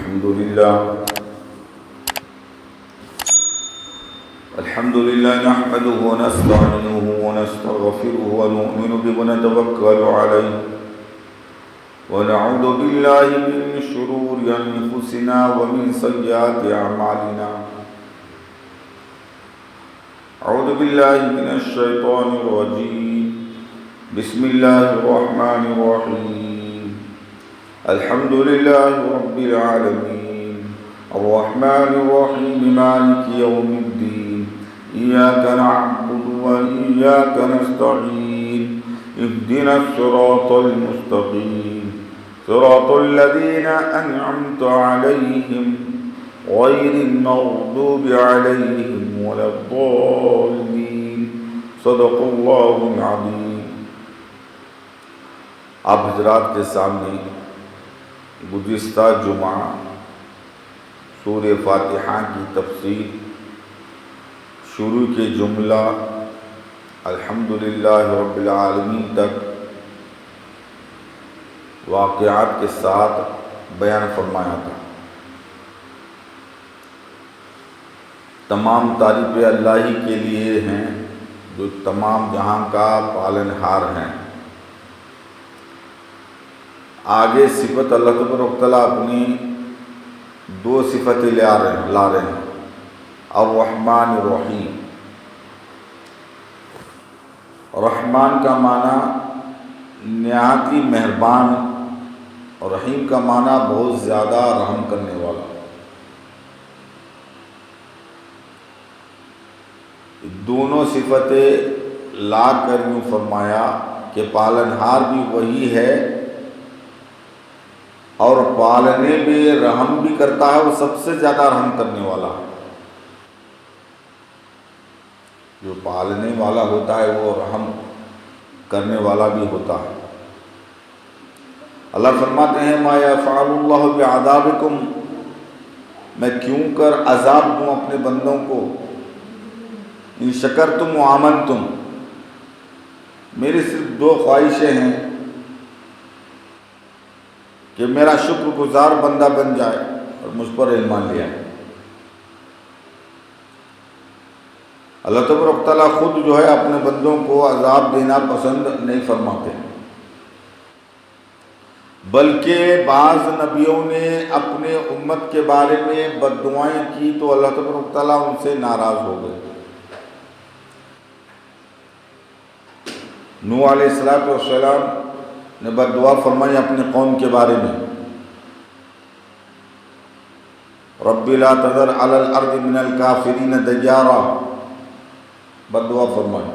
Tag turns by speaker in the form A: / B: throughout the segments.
A: الحمد لله نحمده ونستعينه ونستغفره ونؤمن به ونتوكل عليه ونعوذ بالله من شرور أنفسنا ومن سيئات أعمالنا. أعوذ بالله من الشيطان الرجيم. بسم الله الرحمن الرحيم. الحمد لله رب العالمين الرحمن الرحيم مالك يوم الدين إياك نعبد وإياك نستعين اهدنا الصراط المستقيم صراط الذين أنعمت عليهم غير المغضوب عليهم ولا الضالين. صدق الله العظيم. آپ حضرات کے سامنے گزشتہ جمعہ سورہ فاتحہ کی تفسیر شروع کے جملہ الحمدللہ رب العالمین تک واقعات کے ساتھ بیان فرمایا تھا. تمام تعریفیں اللہ ہی کے لیے ہیں جو تمام جہاں کا پالنہار ہیں. آگے صفت اللہ تبارک و تعالیٰ اپنی دو صفتیں لا رہے ہیں. الرحمن الرحیم. رحمان کا معنی نہایت ہی مہربان اور رحیم کا معنی بہت زیادہ رحم کرنے والا. دونوں صفتیں لا کر یوں فرمایا کہ پالنہار بھی وہی ہے اور پالنے میں رحم بھی کرتا ہے. وہ سب سے زیادہ رحم کرنے والا ہے. جو پالنے والا ہوتا ہے وہ رحم کرنے والا بھی ہوتا ہے. اللہ فرماتے ہیں ما یفعل اللہ بعذابکم، میں کیوں کر عذاب دوں اپنے بندوں کو. ان شکرتم وآمنتم، میری صرف دو خواہشیں ہیں کہ میرا شکر گزار بندہ بن جائے اور مجھ پر ایمان لے آئے. اللہ تبارک و تعالیٰ خود جو ہے اپنے بندوں کو عذاب دینا پسند نہیں فرماتے، بلکہ بعض نبیوں نے اپنے امت کے بارے میں بد دعائیں کی تو اللہ تبارک و تعالیٰ ان سے ناراض ہو گئے. نوح علیہ السلام نے بد دعا فرمائی اپنے قوم کے بارے میں. رب لا تذر علی الارض من الکافرین دیارا، بد دعا فرمائی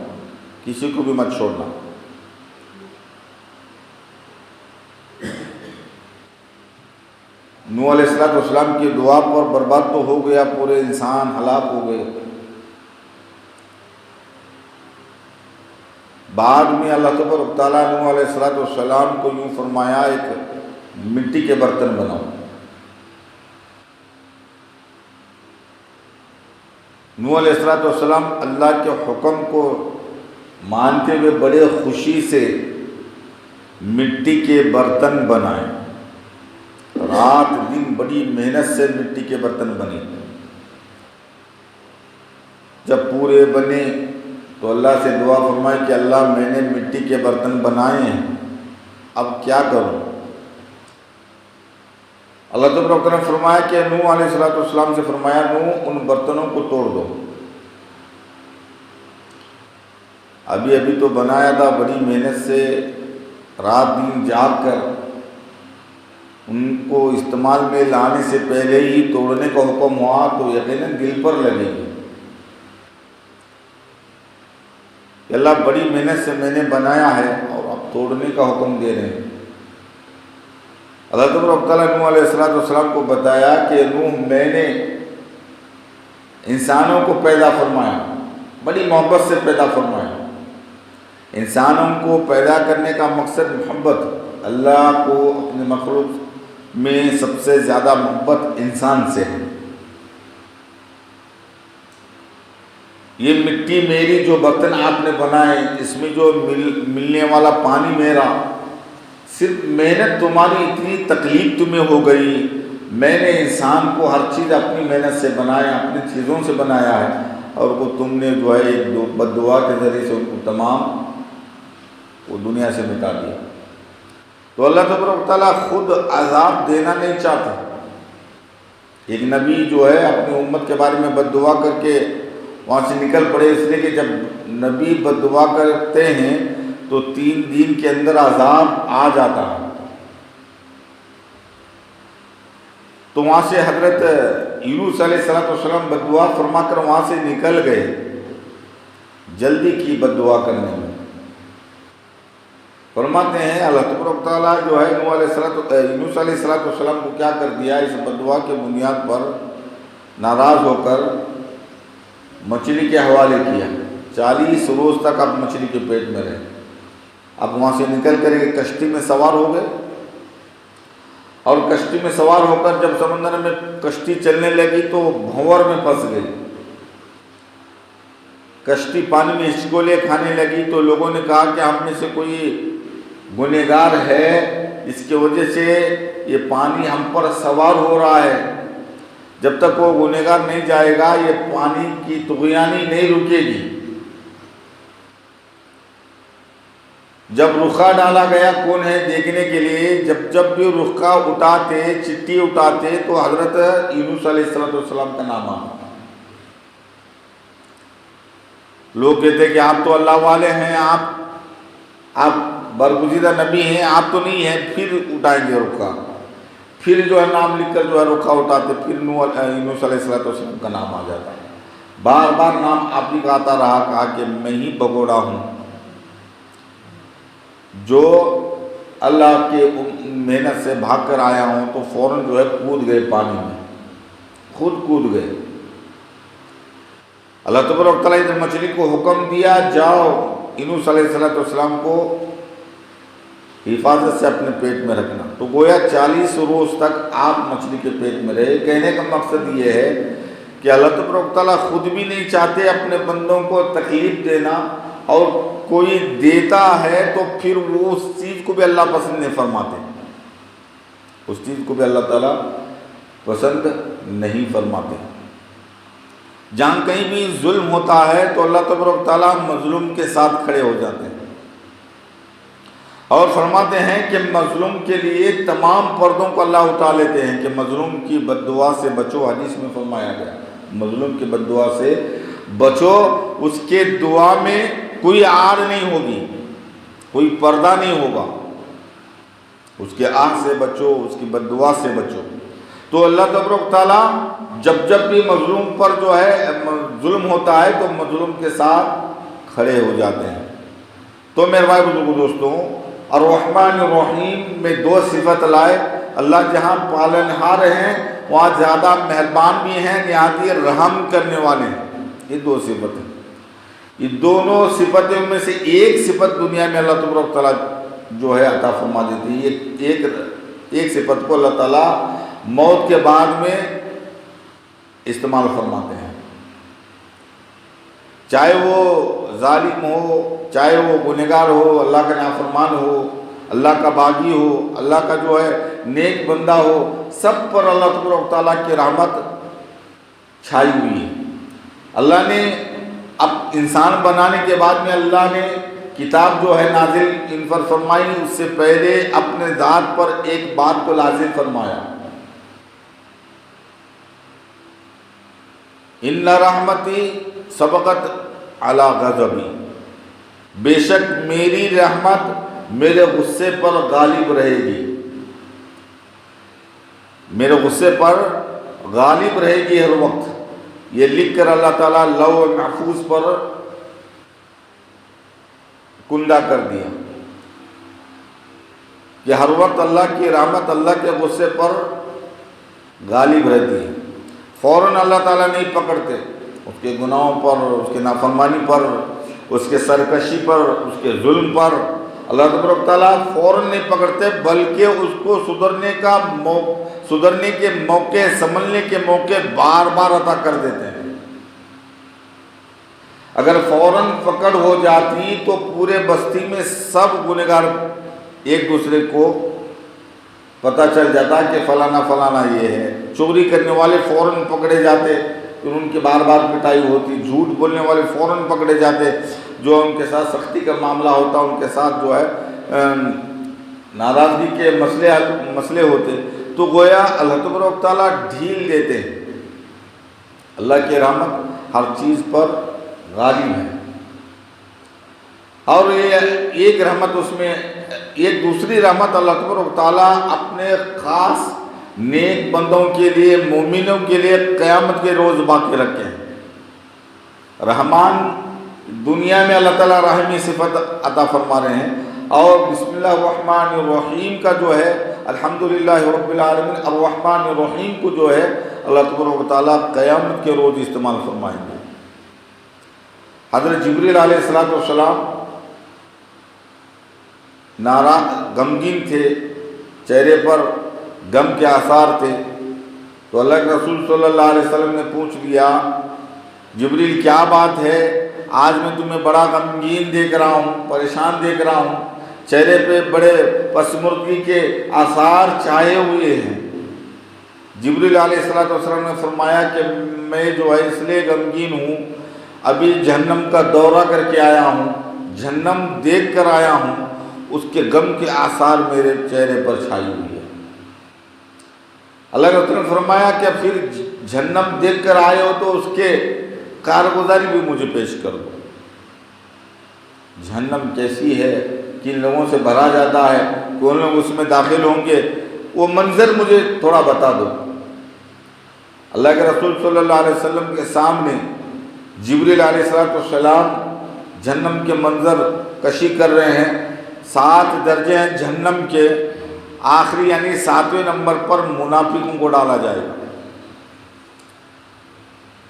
A: کسی کو بھی مت چھوڑنا. نوح علیہ السلام کی دعا پر برباد تو ہو گیا، پورے انسان ہلاک ہو گئے. بعد میں اللہ تبارک و تعالیٰ نوح علیہ السلام کو یوں فرمایا ایک مٹی کے برتن بناؤ. نوح علیہ السلام اللہ کے حکم کو مانتے ہوئے بڑے خوشی سے مٹی کے برتن بنائے. رات دن بڑی محنت سے مٹی کے برتن بنے. جب پورے بنے تو اللہ سے دعا فرمائی کہ اللہ میں نے مٹی کے برتن بنائے ہیں، اب کیا کروں. اللہ تبارک نے فرمایا کہ نوح علیہ السلام سے فرمایا نوح ان برتنوں کو توڑ دو. ابھی تو بنایا تھا بڑی محنت سے، رات دن جاگ کر. ان کو استعمال میں لانے سے پہلے ہی توڑنے کا حکم ہوا تو یقیناً دل پر لگے گی. اللہ بڑی محنت سے میں نے بنایا ہے اور اب توڑنے کا حکم دے رہے ہیں. اللہ تبارک و تعالیٰ نوح علیہ السلام کو بتایا کہ نوح میں نے انسانوں کو پیدا فرمایا، بڑی محبت سے پیدا فرمایا. انسانوں کو پیدا کرنے کا مقصد محبت. اللہ کو اپنے مخلوق میں سب سے زیادہ محبت انسان سے ہے. یہ مٹی میری جو برتن آپ نے بنائے، اس میں جو ملنے والا پانی میرا، صرف محنت تمہاری اتنی تکلیف تمہیں ہو گئی، میں نے انسان کو ہر چیز اپنی محنت سے بنایا، اپنی چیزوں سے بنایا ہے، اور وہ تم نے جو ہے ایک بد دعا کے ذریعے سے ان کو تمام وہ دنیا سے مٹا دیا۔ تو اللہ تبارک و تعالیٰ خود عذاب دینا نہیں چاہتا۔ ایک نبی جو ہے اپنی امت کے بارے میں بد دعا کر کے وہاں سے نکل پڑے، اس لیے کہ جب نبی بد دعا کرتے ہیں تو 3 دن کے اندر عذاب آ جاتا ہے۔ تو وہاں سے حضرت یونس علیہ السلام بد دعا فرما کر وہاں سے نکل گئے، جلدی کی بد دعا کرنے میں۔ فرماتے ہیں اللہ تبارک تعالیٰ جو ہے یونس علیہ السلام کو کیا کر دیا، اس بد دعا کے بنیاد پر ناراض ہو کر مچھلی کے حوالے کیا۔ 40 روز تک اب مچھلی کے پیٹ میں رہے۔ اب وہاں سے نکل کر ایک کشتی میں سوار ہو گئے، اور کشتی میں سوار ہو کر جب سمندر میں کشتی چلنے لگی تو بھنور میں پھنس گئی۔ کشتی پانی میں ہچکولے کھانے لگی تو لوگوں نے کہا کہ ہم میں سے کوئی گنہگار ہے، اس کی وجہ سے یہ پانی ہم پر سوار ہو رہا ہے۔ جب تک وہ گنہگار نہیں جائے گا یہ پانی کی طغیانی نہیں رکے گی۔ جب رخا ڈالا گیا کون ہے دیکھنے کے لیے، جب بھی رخا اٹھاتے، چٹی اٹھاتے تو حضرت یونس علیہ السلام کا نام آتا۔ لوگ کہتے کہ آپ تو اللہ والے ہیں، آپ برگزیدہ نبی ہیں، آپ تو نہیں ہیں، پھر اٹھائیں گے رخا، پھر جو ہے نام لکھ کر جو ہے رخا اٹھاتے، پھر یونس علیہ السلام کا نام آ جاتا۔ بار بار نام آپ ہی کا آتا رہا، کہا کہ میں ہی بگوڑا ہوں جو اللہ کے محنت سے بھاگ کر آیا ہوں۔ تو فوراً جو ہے کود گئے پانی میں، خود کود گئے۔ اللہ تبارک تعالیٰ نے مچھلی کو حکم دیا جاؤ یونس علیہ السلام کو حفاظت سے اپنے پیٹ میں رکھنا۔ تو گویا 40 روز تک آپ مچھلی کے پیٹ میں رہے۔ کہنے کا مقصد یہ ہے کہ اللہ تبارک تعالیٰ خود بھی نہیں چاہتے اپنے بندوں کو تکلیف دینا، اور کوئی دیتا ہے تو پھر وہ اس چیز کو بھی اللہ پسند نہیں فرماتے، اس چیز کو بھی اللہ تعالیٰ پسند نہیں فرماتے۔ جہاں کہیں بھی ظلم ہوتا ہے تو اللہ تبارک تعالیٰ مظلوم کے ساتھ کھڑے ہو جاتے ہیں، اور فرماتے ہیں کہ مظلوم کے لیے تمام پردوں کو اللہ اٹھا لیتے ہیں، کہ مظلوم کی بد دعا سے بچو۔ حدیث میں فرمایا گیا مظلوم کی بد دعا سے بچو، اس کے دعا میں کوئی آڑ نہیں ہوگی، کوئی پردہ نہیں ہوگا، اس کے آہ سے بچو، اس کی بد دعا سے بچو۔ تو اللہ تبارک تعالیٰ جب بھی مظلوم پر جو ہے ظلم ہوتا ہے تو مظلوم کے ساتھ کھڑے ہو جاتے ہیں۔ تو میرے بھائی بزرگوں دوستوں، الرحمن الرحیم میں 2 صفت لائے۔ اللہ جہاں پالنہار ہیں وہاں زیادہ مہربان بھی ہیں، نہایت رحم کرنے والے ہیں۔ یہ 2 صفت ہیں۔ یہ دونوں صفتوں میں سے ایک صفت دنیا میں اللہ تبارک تعالیٰ جو ہے عطا فرما دیتی ہے۔ ایک صفت کو اللہ تعالیٰ موت کے بعد میں استعمال فرماتے ہیں، چاہے وہ ظالم ہو، چاہے وہ گنہگار ہو، اللہ کا نافرمان ہو، اللہ کا باغی ہو، اللہ کا جو ہے نیک بندہ ہو، سب پر اللہ تبارک تعالیٰ کی رحمت چھائی ہوئی ہے۔ اللہ نے اب انسان بنانے کے بعد میں اللہ نے کتاب جو ہے نازل ان پر فرمائی، اس سے پہلے اپنے ذات پر ایک بات کو لازم فرمایا، ان رحمتی سبقت علی غضبی، بے شک میری رحمت میرے غصے پر غالب رہے گی، میرے غصے پر غالب رہے گی ہر وقت۔ یہ لکھ کر اللہ تعالیٰ لوح محفوظ پر کندہ کر دیا کہ ہر وقت اللہ کی رحمت اللہ کے غصے پر غالب رہتی ہے۔ فوراً اللہ تعالیٰ نہیں پکڑتے اس کے گناہوں پر، اس کے نافرمانی پر، اس کے سرکشی پر، اس کے ظلم پر۔ اللہ تبارک تعالیٰ فوراً نہیں پکڑتے، بلکہ اس کو سدھرنے کے موقع، سنبھلنے کے موقع بار بار عطا کر دیتے ہیں۔ اگر فوراً پکڑ ہو جاتی تو پورے بستی میں سب گنہگار ایک دوسرے کو پتہ چل جاتا کہ فلانا فلانا یہ ہے. چوری کرنے والے فوراً پکڑے جاتے، پھر ان کی بار بار پٹائی ہوتی. جھوٹ بولنے والے فوراً پکڑے جاتے، جو ان کے ساتھ سختی کا معاملہ ہوتا، ان کے ساتھ جو ہے ناراضگی کے مسئلے ہوتے. تو گویا اللہ تبارک و تعالیٰ ڈھیل دیتے ہیں. اللہ کی رحمت ہر چیز پر غالب ہے. اور یہ ایک رحمت، اس میں ایک دوسری رحمت اللہ تبارک و تعالیٰ اپنے خاص نیک بندوں کے لیے، مومنوں کے لیے قیامت کے روز باقی رکھے ہیں. رحمان دنیا میں اللہ تعالیٰ رحمی صفت عطا فرما رہے ہیں، اور بسم اللہ الرحمن الرحیم کا جو ہے الحمدللہ رب العالمین الرحمن الرحیم کو جو ہے اللہ تبارک و تعالیٰ قیامت کے روز استعمال فرمائیں گے. حضرت جبریل علیہ السلام غمگین تھے، چہرے پر غم کے آثار تھے. تو اللہ کے رسول صلی اللہ علیہ وسلم نے پوچھ لیا، جبریل کیا بات ہے، آج میں تمہیں بڑا غمگین دیکھ رہا ہوں، پریشان دیکھ رہا ہوں، چہرے پہ بڑے پسمردگی کے آثار چھائے ہوئے ہیں. جبریل علیہ السلام نے فرمایا کہ میں جو ہے اس لیے غمگین ہوں، ابھی جہنم کا دورہ کر کے آیا ہوں، جہنم دیکھ کر آیا ہوں، اس کے غم کے آثار میرے چہرے پر چھائی ہوئی ہے. اللہ کے رسول نے فرمایا کہ پھر جہنم دیکھ کر آئے ہو تو اس کے کارگزاری بھی مجھے پیش کر دو. جہنم کیسی ہے، کن لوگوں سے بھرا جاتا ہے، کون لوگ اس میں داخل ہوں گے، وہ منظر مجھے تھوڑا بتا دو. اللہ کے رسول صلی اللہ علیہ وسلم کے سامنے جبریل علیہ السلام جہنم کے منظر کشی کر رہے ہیں. 7 درجے ہیں جہنم کے، آخری یعنی 7ویں نمبر پر منافقوں کو ڈالا جائے گا،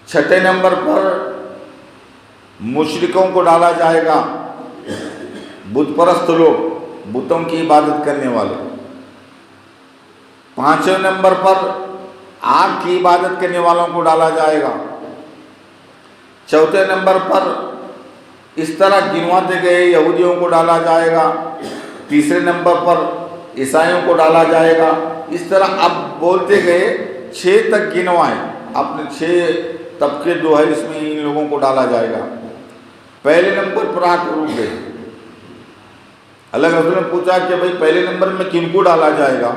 A: 6 نمبر پر مشرکوں کو ڈالا جائے گا، بت پرست لوگ، بتوں کی عبادت کرنے والے. 5ویں نمبر پر آگ کی عبادت کرنے والوں کو ڈالا جائے گا. 4 نمبر پر اس طرح گنواتے گئے یہودیوں کو ڈالا جائے گا. 3 نمبر پر عیسائیوں کو ڈالا جائے گا. اس طرح اب بولتے گئے 6 تک گنوائیں، اپنے 6 طبقے جو ہے اس میں ان لوگوں کو ڈالا جائے گا. پہلے نمبر پر آ کر رک گئے. اللہ کے رسول نے پوچھا کہ بھائی پہلے نمبر میں کن کو ڈالا جائے گا؟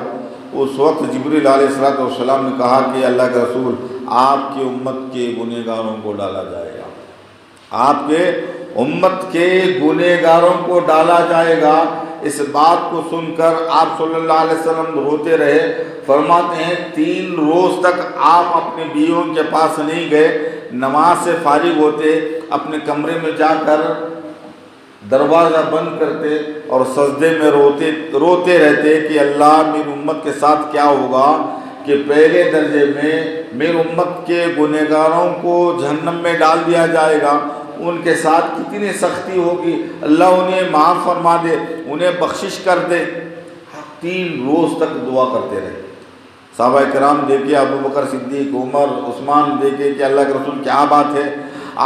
A: اس وقت جبریل علیہ السلام نے کہا کہ اللہ کے رسول آپ کی امت کے گنہگاروں کو ڈالا جائے گا، آپ کے امت کے گنہگاروں کو ڈالا جائے گا. اس بات کو سن کر آپ صلی اللہ علیہ وسلم روتے رہے. فرماتے ہیں 3 روز تک آپ اپنے بیویوں کے پاس نہیں گئے. نماز سے فارغ ہوتے، اپنے کمرے میں جا کر دروازہ بند کرتے اور سجدے میں روتے رہتے کہ اللہ میری امت کے ساتھ کیا ہوگا کہ پہلے درجے میں میری امت کے گنہگاروں کو جہنم میں ڈال دیا جائے گا، ان کے ساتھ کتنی سختی ہوگی، اللہ انہیں معاف فرما دے، انہیں بخشش کر دے. 3 روز تک دعا کرتے رہے. صحابہ کرام دیکھے، ابو بکر صدیق، عمر، عثمان دیکھے کہ اللہ کے رسول کیا بات ہے،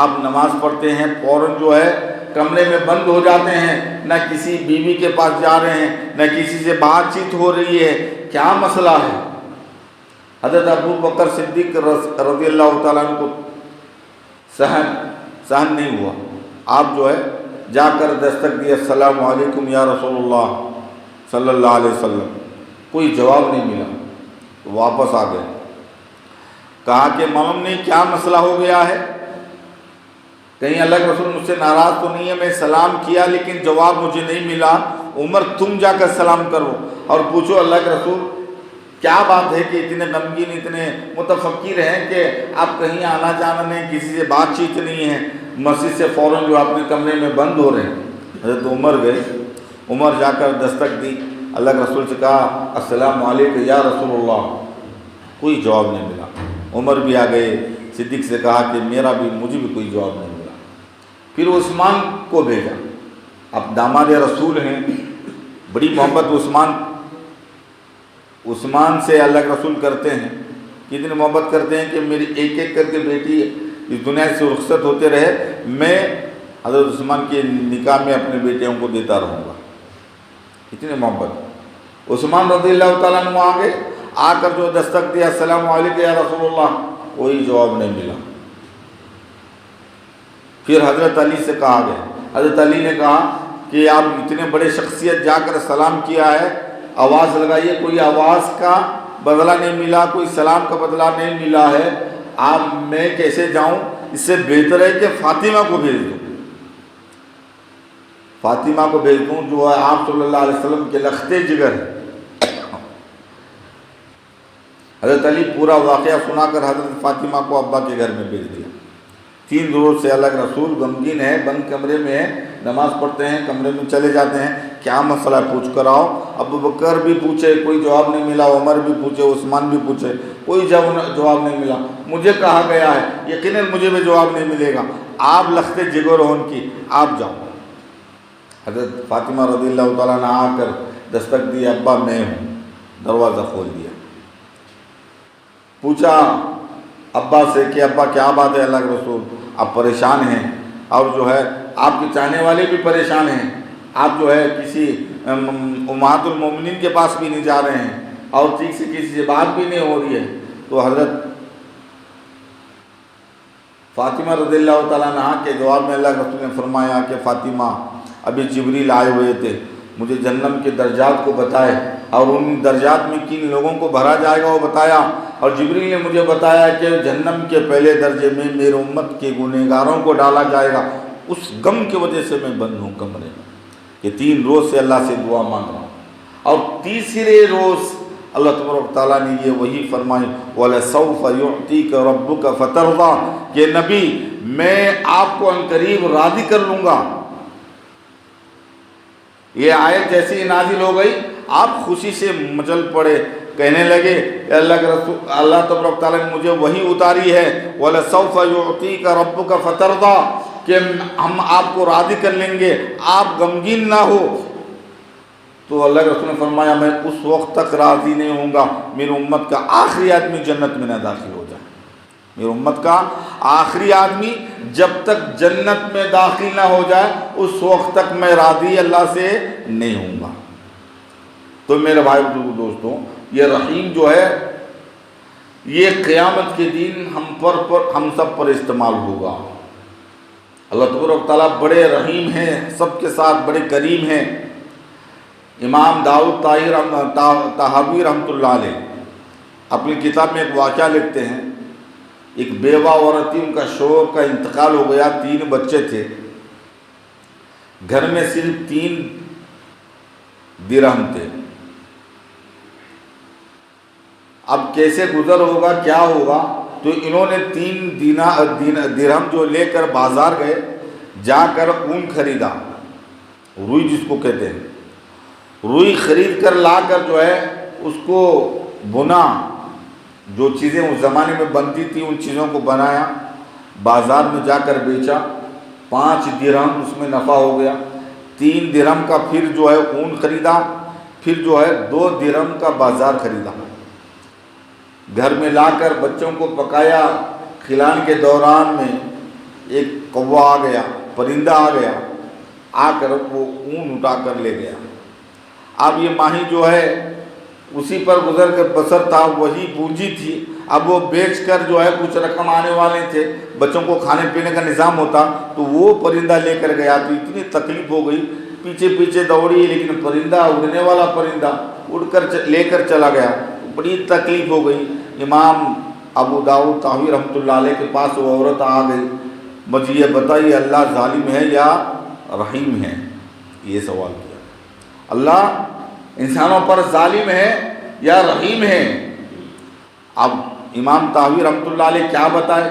A: آپ نماز پڑھتے ہیں فوراً جو ہے کمرے میں بند ہو جاتے ہیں، نہ کسی بیوی کے پاس جا رہے ہیں، نہ کسی سے بات چیت ہو رہی ہے، کیا مسئلہ ہے؟ حضرت ابو بکر صدیق رضی اللہ تعالیٰ عنہ کو سہن نہیں ہوا. آپ جو ہے جا کر دستک دیا، السلام علیکم یا رسول اللہ صلی اللہ علیہ وسلم. کوئی جواب نہیں ملا. واپس آ گئے. کہا کہ معلوم نہیں کیا مسئلہ ہو گیا ہے، کہیں اللہ کے رسول مجھ سے ناراض تو نہیں ہے، میں سلام کیا لیکن جواب مجھے نہیں ملا. عمر تم جا کر سلام کرو اور پوچھو اللہ کے رسول کیا بات ہے کہ اتنے غمگین، اتنے متفکر ہیں کہ آپ کہیں آنا جانا نہیں، کسی سے بات چیت نہیں ہے، مسجد سے فوراً جو اپنے کمرے میں بند ہو رہے ہیں. حضرت عمر گئے. عمر جا کر دستک دی، اللہ کے رسول سے کہا السلام علیکم یا رسول اللہ. کوئی جواب نہیں ملا. عمر بھی آ گئے، صدیق سے کہا کہ مجھے بھی کوئی جواب نہیں ملا. پھر عثمان کو بھیجا. اب داماد رسول ہیں، بڑی محبت عثمان سے اللہ کے رسول کرتے ہیں. کتنی محبت کرتے ہیں کہ میری ایک ایک کر کے بیٹی اس دنیا سے رخصت ہوتے رہے، میں حضرت عثمان کے نکاح میں اپنے بیٹیوں کو دیتا رہوں گا. اتنی محبت. عثمان رضی اللہ تعالیٰ عنہ آ گئے، آ کر جو دستک دیا السلام علیکم یا رسول اللہ، کوئی جواب نہیں ملا۔ پھر حضرت علی سے کہا گیا، حضرت علی نے کہا کہ آپ اتنے بڑے شخصیت جا کر سلام کیا ہے، آواز لگائیے، کوئی آواز کا بدلہ نہیں ملا، کوئی سلام کا بدلہ نہیں ملا ہے، آپ میں کیسے جاؤں؟ اس سے بہتر ہے کہ فاطمہ کو بھیج دوں، فاطمہ کو بھیج دوں جو ہے آپ صلی اللہ علیہ وسلم کے لختے جگر ہے۔ حضرت علی پورا واقعہ سنا کر حضرت فاطمہ کو ابا کے گھر میں بھیج دیا۔ 3 روز سے اللہ کے رسول غمگین ہے، بند کمرے میں ہے، نماز پڑھتے ہیں، کمرے میں چلے جاتے ہیں، کیا مسئلہ پوچھ کر آؤ۔ ابو بکر بھی پوچھے، کوئی جواب نہیں ملا، عمر بھی پوچھے، عثمان بھی پوچھے، کوئی جواب نہیں ملا۔ مجھے کہا گیا ہے، یقیناً مجھے بھی جواب نہیں ملے گا، آپ لخت جگر ہو ان کی، آپ جاؤ۔ حضرت فاطمہ رضی اللہ تعالیٰ نے آ کر دستک دی، ابا میں ہوں، دروازہ کھول دیا۔ پوچھا ابا سے کہ ابا کیا بات ہے اللہ کے رسول، آپ پریشان ہیں، اور جو ہے آپ کے چاہنے والے بھی پریشان ہیں، آپ جو ہے کسی امہات المومنین کے پاس بھی نہیں جا رہے ہیں، اور ٹھیک سے کسی سے بات بھی نہیں ہو رہی ہے۔ تو حضرت فاطمہ رضی اللہ تعالیٰ عنہ کے جواب میں اللہ کے رسول نے فرمایا کہ فاطمہ، ابھی جبریل آئے ہوئے تھے، مجھے جہنم کے درجات کو بتائے، اور ان درجات میں کن لوگوں کو بھرا جائے گا وہ بتایا، اور جبریل نے مجھے بتایا کہ جہنم کے پہلے درجے میں میرے امت کے گنہگاروں کو ڈالا جائے گا۔ اس غم کی وجہ سے میں بند ہوں کمرے میں، کہ 3 روز سے اللہ سے دعا مانگ رہا ہوں، اور تیسرے روز اللہ تبارک تعالیٰ نے یہ وہی فرمائی، وَلَسَوْفَ يُعْطِيكَ رَبُّكَ فَتَرْضَىٰ، کہ نبی میں آپ کو عنقریب راضی کر لوں گا۔ یہ آیت جیسی ہی نازل ہو گئی، آپ خوشی سے مچل پڑے، کہنے لگے کہ اللہ کے رسول، اللہ تبارک تعالیٰ نے مجھے وہی اتاری ہے، وَلَسَوْفَ يُعْطِيكَ رَبُّكَ فَتَرْضَىٰ، کہ ہم آپ کو راضی کر لیں گے، آپ غمگین نہ ہو۔ تو اللہ کے رسول نے فرمایا میں اس وقت تک راضی نہیں ہوں گا میری امت کا آخری آدمی جنت میں نہ داخل ہو جائے، میری امت کا آخری آدمی جب تک جنت میں داخل نہ ہو جائے اس وقت تک میں راضی اللہ سے نہیں ہوں گا۔ تو میرے بھائی دوستوں، یہ رحیم جو ہے یہ قیامت کے دن ہم سب پر استعمال ہوگا۔ اللہ تبارک تعالیٰ بڑے رحیم ہیں، سب کے ساتھ بڑے کریم ہیں۔ امام داؤد طاہوی رحمۃ اللہ علیہ اپنی کتاب میں ایک واقعہ لکھتے ہیں، ایک بیوہ عورت تھی، ان کا شوہر کا انتقال ہو گیا، 3 بچے تھے، گھر میں صرف 3 درہم تھے۔ اب کیسے گزر ہوگا، کیا ہوگا؟ تو انہوں نے 3 درہم جو لے کر بازار گئے، جا کر اون خریدا، روئی جس کو کہتے ہیں، روئی خرید کر لا کر جو ہے اس کو بنا، جو چیزیں اس زمانے میں بنتی تھی ان چیزوں کو بنایا، بازار میں جا کر بیچا، 5 درہم اس میں نفع ہو گیا۔ 3 درہم کا پھر جو ہے اون خریدا، پھر جو ہے 2 درہم کا بازار خریدا، گھر میں لا کر بچوں کو پکایا۔ کھلانے کے دوران میں ایک کوہ آ گیا، پرندہ آ گیا، آ کر وہ اون اٹھا کر لے گیا۔ اب یہ ماہی جو ہے اسی پر گزر کر بسر تھا، وہی پونجی تھی، اب وہ بیچ کر جو ہے کچھ رقم آنے والے تھے، بچوں کو کھانے پینے کا نظام ہوتا، تو وہ پرندہ لے کر گیا، تو اتنی تکلیف ہو گئی، پیچھے پیچھے دوڑی، لیکن پرندہ اڑنے والا پرندہ اڑ کر لے کر چلا گیا، بڑی تکلیف ہو گئی۔ امام ابو داؤد طاہوی رحمۃ اللہ علیہ کے پاس وہ عورت آ گئی، مجھے یہ بتائیے اللہ ظالم ہے یا رحیم ہے؟ یہ سوال کیا، اللہ انسانوں پر ظالم ہے یا رحیم ہے؟ اب امام طاہوی رحمۃ اللہ علیہ کیا بتائے؟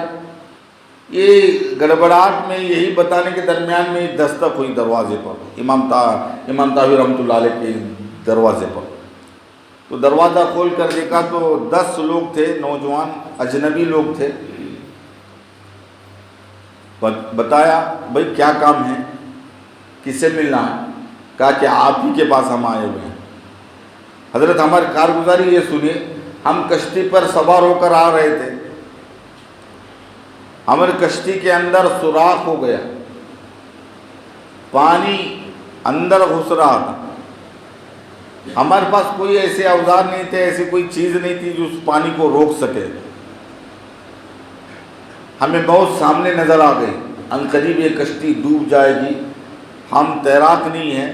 A: یہ گڑبڑاہٹ میں یہی بتانے کے درمیان میں دستک ہوئی دروازے پر، امام طاہوی رحمۃ اللہ علیہ کے دروازے پر۔ تو دروازہ کھول کر دیکھا تو 10 لوگ تھے، نوجوان اجنبی لوگ تھے۔ بتایا بھائی کیا کام ہے، کس سے ملنا ہے؟ کہا کہ آپ ہی کے پاس ہم آئے ہوئے ہیں۔ حضرت ہماری کارگزاری یہ سنیے، ہم کشتی پر سوار ہو کر آ رہے تھے، ہماری کشتی کے اندر سوراخ ہو گیا، پانی اندر گھس رہا تھا، ہمارے پاس کوئی ایسے اوزار نہیں تھے، ایسی کوئی چیز نہیں تھی جو اس پانی کو روک سکے۔ ہمیں بہت سامنے نظر آ گئی، عنقریب یہ کشتی ڈوب جائے گی، ہم تیراک نہیں ہیں،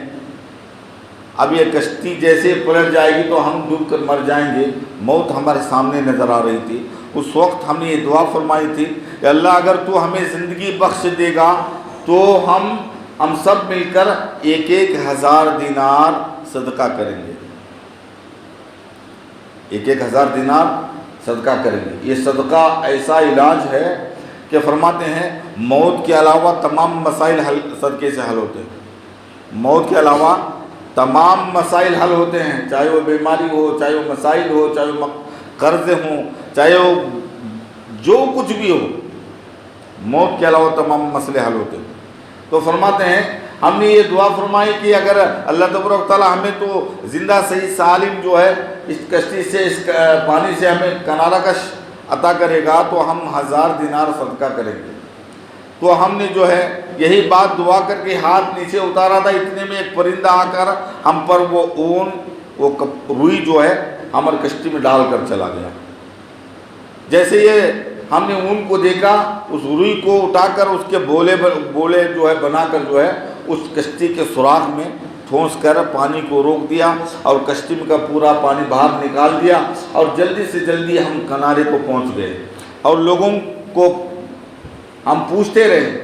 A: اب یہ کشتی جیسے پلٹ جائے گی تو ہم ڈوب کر مر جائیں گے، موت ہمارے سامنے نظر آ رہی تھی۔ اس وقت ہم نے یہ دعا فرمائی تھی کہ اللہ اگر تو ہمیں زندگی بخش دے گا تو ہم سب مل کر 1000 دینار صدقہ کریں گے، 1000 دینار صدقہ کریں گے۔ یہ صدقہ ایسا علاج ہے کہ فرماتے ہیں موت کے علاوہ تمام مسائل صدقے سے حل ہوتے ہیں، موت کے علاوہ تمام مسائل حل ہوتے ہیں، چاہے وہ بیماری ہو، چاہے وہ مسائل ہو، چاہے وہ قرض ہوں، چاہے وہ جو کچھ بھی ہو، موت کے علاوہ تمام مسئلے حل ہوتے ہیں۔ تو فرماتے ہیں ہم نے یہ دعا فرمائی کہ اگر اللہ تبارک و تعالیٰ ہمیں تو زندہ صحیح سالم جو ہے اس کشتی سے، اس پانی سے ہمیں کنارہ کش عطا کرے گا تو ہم 1000 دینار صدقہ کریں گے۔ تو ہم نے جو ہے یہی بات دعا کر کے ہاتھ نیچے اتارا تھا، اتنے میں ایک پرندہ آ کر ہم پر وہ اون، وہ روئی جو ہے ہماری کشتی میں ڈال کر چلا گیا۔ جیسے یہ ہم نے اون کو دیکھا، اس روئی کو اٹھا کر اس کے بولے جو ہے بنا کر جو ہے اس کشتی کے سوراخ میں ٹھونس کر پانی کو روک دیا اور کشتی میں کا پورا پانی باہر نکال دیا، اور جلدی سے جلدی ہم کنارے کو پہنچ گئے۔ اور لوگوں کو ہم پوچھتے رہے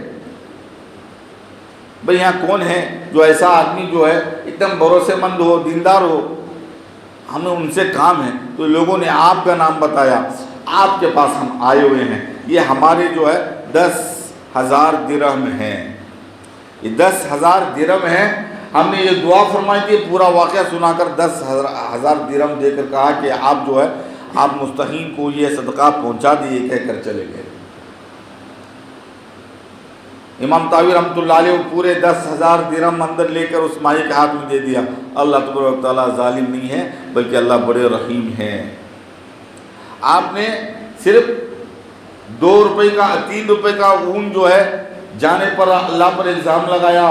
A: بھئی یہاں کون ہے جو ایسا آدمی جو ہے ایک دم بھروسے مند ہو، دیندار ہو، ہمیں ان سے کام ہے۔ تو لوگوں نے آپ کا نام بتایا، آپ کے پاس ہم آئے ہوئے ہیں، یہ ہمارے جو ہے 10,000 درہم ہیں، یہ 10,000 درہم ہیں۔ ہم نے یہ دعا فرمائی تھی، پورا واقعہ سنا کر 10,000 درہم دے کر کہا کہ آپ جو ہے آپ مستحین کو یہ صدقہ پہنچا دیے، کہہ کر چلے گئے۔ امام طاوی رحمۃ اللہ علیہ وہ پورے 10,000 درہم اندر لے کر اس مائی کے ہاتھ میں دے دیا۔ اللہ تبارک و تعالیٰ ظالم نہیں ہے بلکہ اللہ بڑے رحیم ہیں۔ آپ نے صرف 2 روپے کا 3 روپے کا اون جو ہے جانے پر اللہ پر الزام لگایا،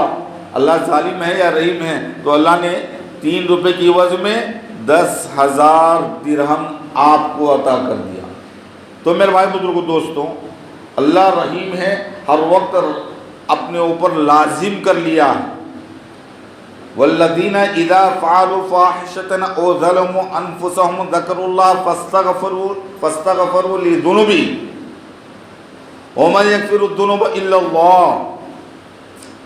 A: اللہ ظالم ہے یا رحیم ہے، تو اللہ نے 3 روپے کی عوض میں 10,000 درہم آپ کو عطا کر دیا۔ تو میرے بھائی بزرگوں دوستوں، اللہ رحیم ہے، ہر وقت اپنے اوپر لازم کر لیا۔ والذین اذا فعلوا فاحشۃ او ظلموا انفسهم ذکروا اللہ فاستغفروا لذنوبہم ومن یغفر الذنوب الا اللہ۔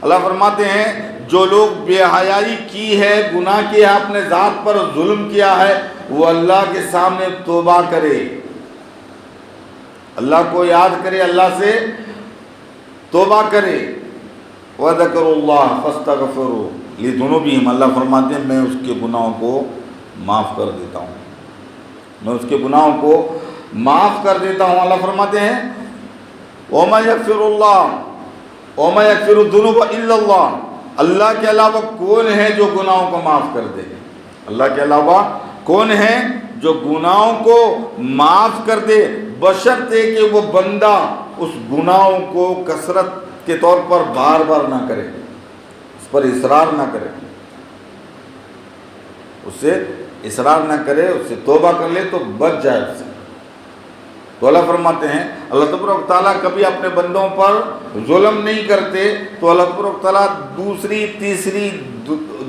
A: اللہ فرماتے ہیں جو لوگ بے حیائی کی ہے، گناہ کیا ہے، اپنے ذات پر ظلم کیا ہے، وہ اللہ کے سامنے توبہ کرے، اللہ کو یاد کرے، اللہ سے توبہ کرے، وَذَكَرُوا اللَّهَ فَاسْتَغْفِرُوا لِذُنُوبِهِمْ۔ اللہ فرماتے ہیں میں اس کے گناہوں کو معاف کر دیتا ہوں، میں اس کے گناہوں کو معاف کر دیتا ہوں۔ اللہ فرماتے ہیں وَمَا يَغْفِرُ اللَّهُ وَمَا يَغْفِرُ الذُّنُوبَ إِلَّا اللَّهُ۔ اللہ کے علاوہ کون ہے جو گناہوں کو معاف کر دے؟ اللہ کے علاوہ کون ہے جو گناہوں کو معاف کر دے، بشرطے کہ وہ بندہ اس گناہوں کو کثرت کے طور پر بار بار نہ کرے، اس پر اصرار نہ کرے، اس سے اصرار نہ کرے، اس سے توبہ کر لے تو بچ جائے اس سے۔ تو اللہ فرماتے ہیں اللہ تبارک و تعالیٰ کبھی اپنے بندوں پر ظلم نہیں کرتے۔ تو اللہ تبارک و تعالیٰ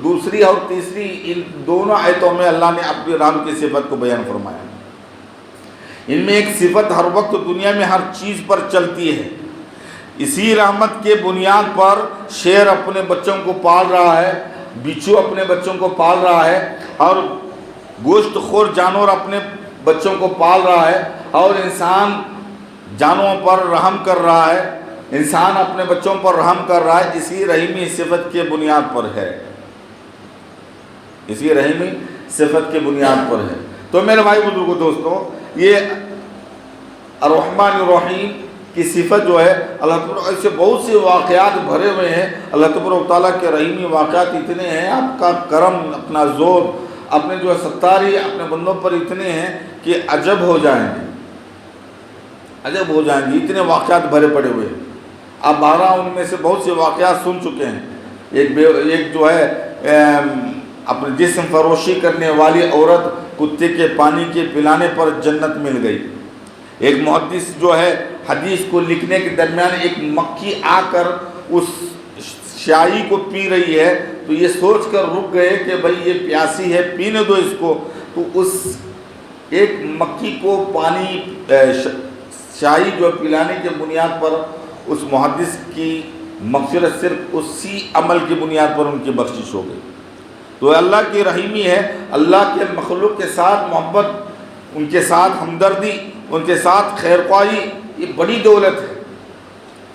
A: دوسری اور تیسری ان دونوں آیتوں میں اللہ نے اپنی رحم کی صفت کو بیان فرمایا۔ ان میں ایک صفت ہر وقت دنیا میں ہر چیز پر چلتی ہے، اسی رحمت کے بنیاد پر شیر اپنے بچوں کو پال رہا ہے، بچھو اپنے بچوں کو پال رہا ہے، اور گوشت خور جانور اپنے بچوں کو پال رہا ہے، اور انسان جانوروں پر رحم کر رہا ہے، انسان اپنے بچوں پر رحم کر رہا ہے، اسی رحیمی صفت کے بنیاد پر ہے، اسی رحیمی صفت کے بنیاد پر ہے۔ تو میرے بھائی بزرگوں دوستوں، یہ الرحمن الرحیم کی صفت جو ہے اللہ تبارک سے بہت سے واقعات بھرے ہوئے ہیں۔ اللہ تبارک تعالیٰ کے رحیمی واقعات اتنے ہیں، آپ کا کرم، اپنا زور، اپنے جو ہے ستاری اپنے بندوں پر اتنے ہیں کہ عجب ہو جائیں گے، عجب ہو جائیں گے، اتنے واقعات بھرے پڑے ہوئے ہیں۔ آپ 12 ان میں سے بہت سے واقعات سن چکے ہیں۔ ایک جو ہے اپنے جسم فروشی کرنے والی عورت کتے کے پانی کے پلانے پر جنت مل گئی۔ ایک محدث جو ہے حدیث کو لکھنے کے درمیان ایک مکھی آ کر اس شائی کو پی رہی ہے تو یہ سوچ کر رک گئے کہ بھئی یہ پیاسی ہے، پینے دو اس کو۔ تو اس ایک مکھی کو پانی شائی جو پلانے کے بنیاد پر اس محدث کی مغفرت صرف اسی عمل کی بنیاد پر ان کی بخشش ہو گئی۔ تو اللہ کی رحیمی ہے، اللہ کے مخلوق کے ساتھ محبت، ان کے ساتھ ہمدردی، ان کے ساتھ خیر خواہی، یہ بڑی دولت ہے۔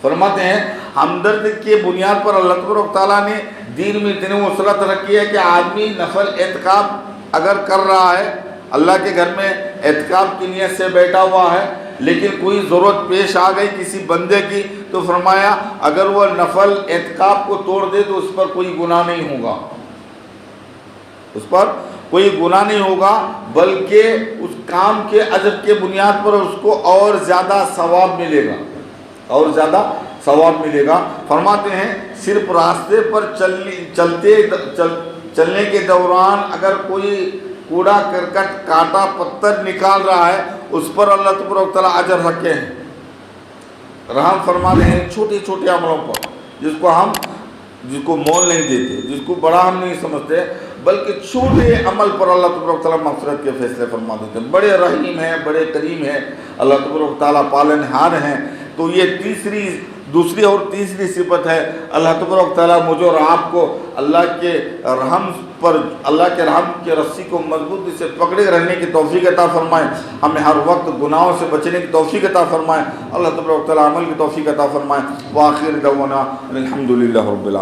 A: فرماتے ہیں ہمدرد کے بنیاد پر اللہ تبارک و تعالیٰ نے دین میں اتنی وسعت رکھی ہے کہ آدمی نفل اعتکاف اگر کر رہا ہے، اللہ کے گھر میں اعتکاف کی نیت سے بیٹھا ہوا ہے، لیکن کوئی ضرورت پیش آ گئی کسی بندے کی، تو فرمایا اگر وہ نفل اعتکاف کو توڑ دے تو اس پر کوئی گناہ نہیں ہوگا، اس پر کوئی گناہ نہیں ہوگا، بلکہ اس کام کے اجر کے بنیاد پر اس کو اور زیادہ ثواب ملے گا، اور زیادہ ثواب ملے گا۔ فرماتے ہیں صرف راستے پر چلنے کے دوران اگر کوئی کوڑا کرکٹ کانٹا پتھر نکال رہا ہے، اس پر اللہ تبارک و تعالیٰ اجر رکھے ہیں، رحم فرما رہے ہیں چھوٹے چھوٹے عملوں پر، جس کو مول نہیں دیتے، جس کو بڑا ہم نہیں سمجھتے، بلکہ چھوٹے عمل پر اللہ تبارک و تعالیٰ مغفرت کے فیصلے فرما دیتے ہیں۔ بڑے رحیم ہیں، بڑے کریم ہیں اللہ تبارک و تعالیٰ، پالنہار ہیں۔ تو یہ دوسری اور تیسری صفت ہے، اللہ تبارک و تعالیٰ مجھے اور آپ کو اللہ کے رحم کے رسی کو مضبوطی سے پکڑے رہنے کی توفیق عطا فرمائے، ہمیں ہر وقت گناہوں سے بچنے کی توفیق عطا فرمائے، اللہ تبارک و تعالیٰ عمل کی توفیق عطا فرمائے۔ وآخر دعوانا الحمدللہ رب العالمین۔